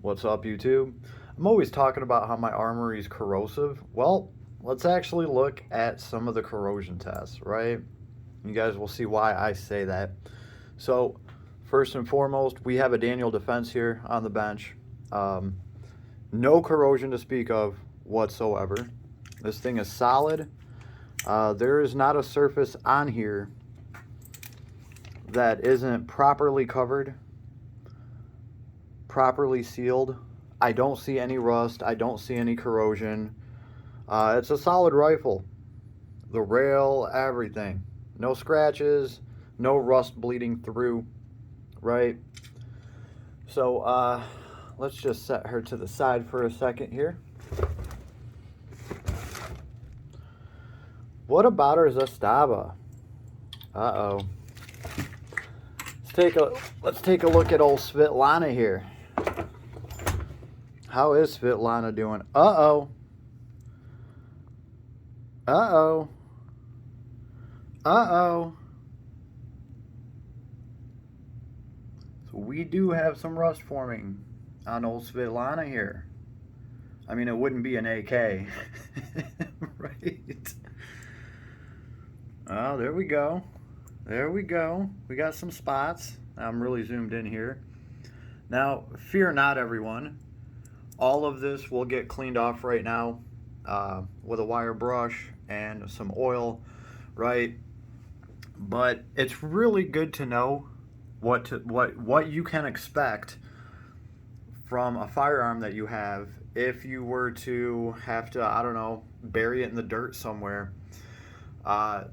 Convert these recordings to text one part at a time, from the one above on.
What's up, YouTube? I'm always talking about how my armory is corrosive. Well, let's actually look at some of the corrosion tests, right? You guys will see why I say that. So, first and foremost, we have a Daniel Defense here on the bench. No corrosion to speak of whatsoever. This thing is solid. There is not a surface on here that isn't properly covered, properly sealed. I don't see any rust. I don't see any corrosion. It's a solid rifle. The rail, everything. No scratches, no rust bleeding through, right? So let's just set her to the side for a second here. What about her Zastava? Uh-oh. Let's take a look at old Svetlana here. How is Svetlana doing? Uh-oh. Uh-oh. Uh-oh. So we do have some rust forming on old Svetlana here. I mean, it wouldn't be an AK. Right? Oh, there we go. There we go. We got some spots. I'm really zoomed in here. Now, fear not, everyone. All of this will get cleaned off right now with a wire brush and some oil, right? But it's really good to know what you can expect from a firearm that you have if you were to have to, I don't know, bury it in the dirt somewhere.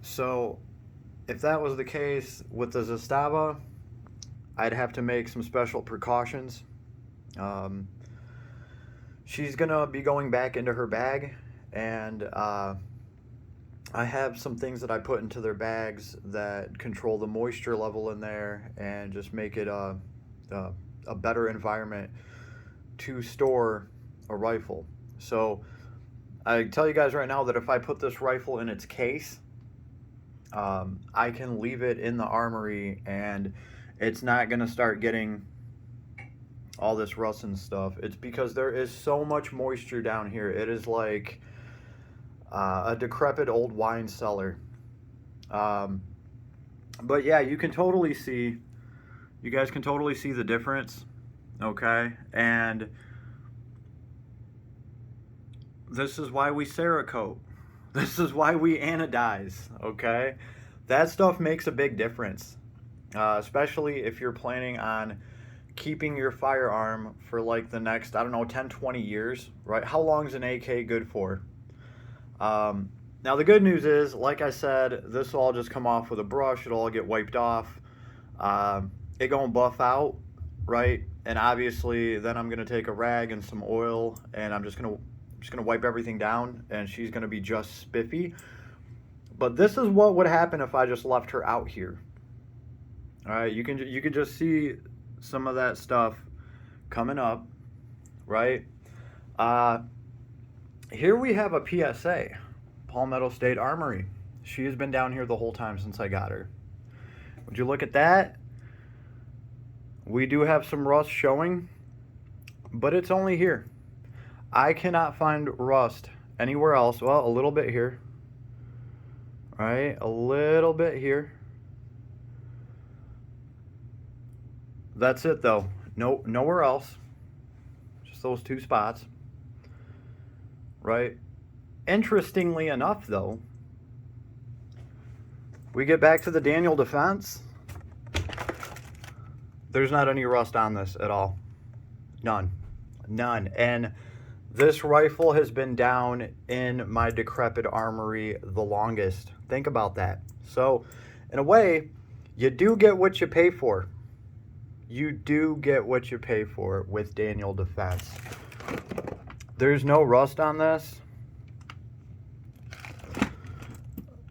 So if that was the case with the Zastava, I'd have to make some special precautions. She's gonna be going back into her bag, and I have some things that I put into their bags that control the moisture level in there and just make it a better environment to store a rifle. So I tell you guys right now that if I put this rifle in its case, I can leave it in the armory and it's not gonna start getting all this rust and stuff. It's because there is so much moisture down here. It is like a decrepit old wine cellar. But yeah, you guys can totally see the difference, okay? And this is why we Cerakote. This is why we anodize, okay? That stuff makes a big difference, especially if you're planning on keeping your firearm for like the next, I don't know, 10, 20 years, right? How long is an AK good for? Now the good news is, like I said, this will all just come off with a brush. It'll all get wiped off. It gonna buff out, right? And obviously then I'm gonna take a rag and some oil and I'm just gonna wipe everything down and she's gonna be just spiffy. But this is what would happen if I just left her out here. All right, you can just see some of that stuff coming up, right? Here we have a PSA, Palmetto State Armory. She has been down here the whole time since I got her. Would you look at that? We do have some rust showing, but it's only here. I cannot find rust anywhere else. Well, a little bit here, right? A little bit here. That's it though. No, nowhere else. Just those two spots. Right? Interestingly enough though, we get back to the Daniel Defense. There's not any rust on this at all. None. None. And this rifle has been down in my decrepit armory the longest. Think about that. So, in a way, you do get what you pay for. You do get what you pay for with Daniel Defense. There's no rust on this.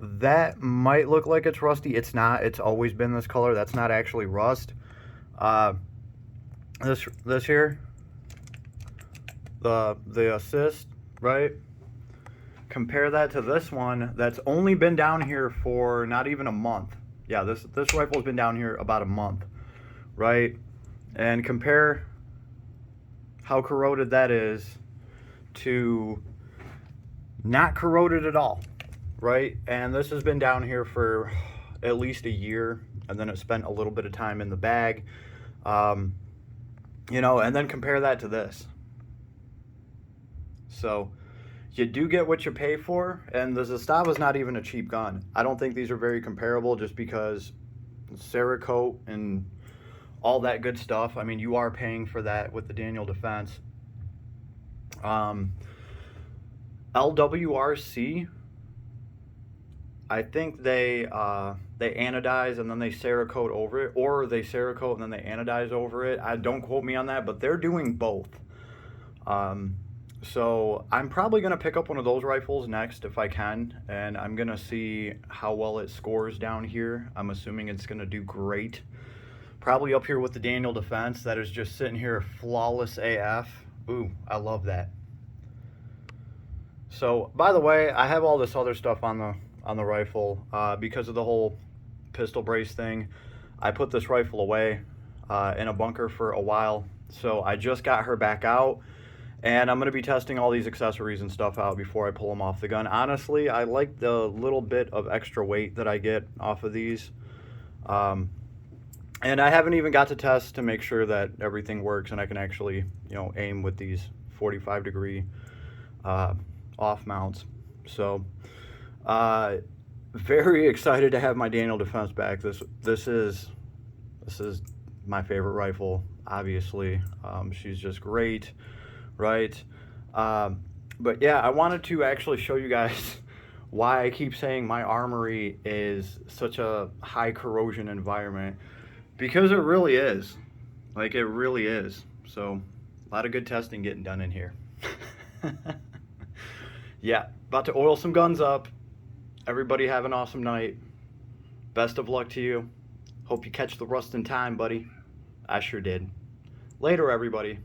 That might look like it's rusty. It's not. It's always been this color. That's not actually rust. This here, the assist, right? Compare that to this one that's only been down here for not even a month. Yeah, this rifle's been down here about a month, right? And compare how corroded that is to not corroded at all, right? And this has been down here for at least a year, and then it spent a little bit of time in the bag. You know, and then compare that to this. So you do get what you pay for, and the Zastava is not even a cheap gun. I don't think these are very comparable just because Cerakote and all that good stuff. I mean, you are paying for that with the Daniel Defense. LWRC, I think they anodize and then they Cerakote over it, or they Cerakote and then they anodize over it. Don't quote me on that, but they're doing both. So I'm probably going to pick up one of those rifles next if I can, and I'm going to see how well it scores down here. I'm assuming it's going to do great. Probably up here with the Daniel Defense that is just sitting here flawless AF. Ooh, I love that. So, by the way, I have all this other stuff on the rifle because of the whole pistol brace thing. I put this rifle away in a bunker for a while, so I just got her back out. And I'm going to be testing all these accessories and stuff out before I pull them off the gun. Honestly, I like the little bit of extra weight that I get off of these. And I haven't even got to test to make sure that everything works and I can actually, you know, aim with these 45-degree off mounts. So, very excited to have my Daniel Defense back. This is my favorite rifle, obviously. She's just great. Right, but yeah, I wanted to actually show you guys why I keep saying my armory is such a high corrosion environment, because it really is. Like, it really is. So a lot of good testing getting done in here. Yeah, about to oil some guns up. Everybody have an awesome night. Best of luck to you. Hope you catch the rust in time, buddy. I sure did. Later, everybody.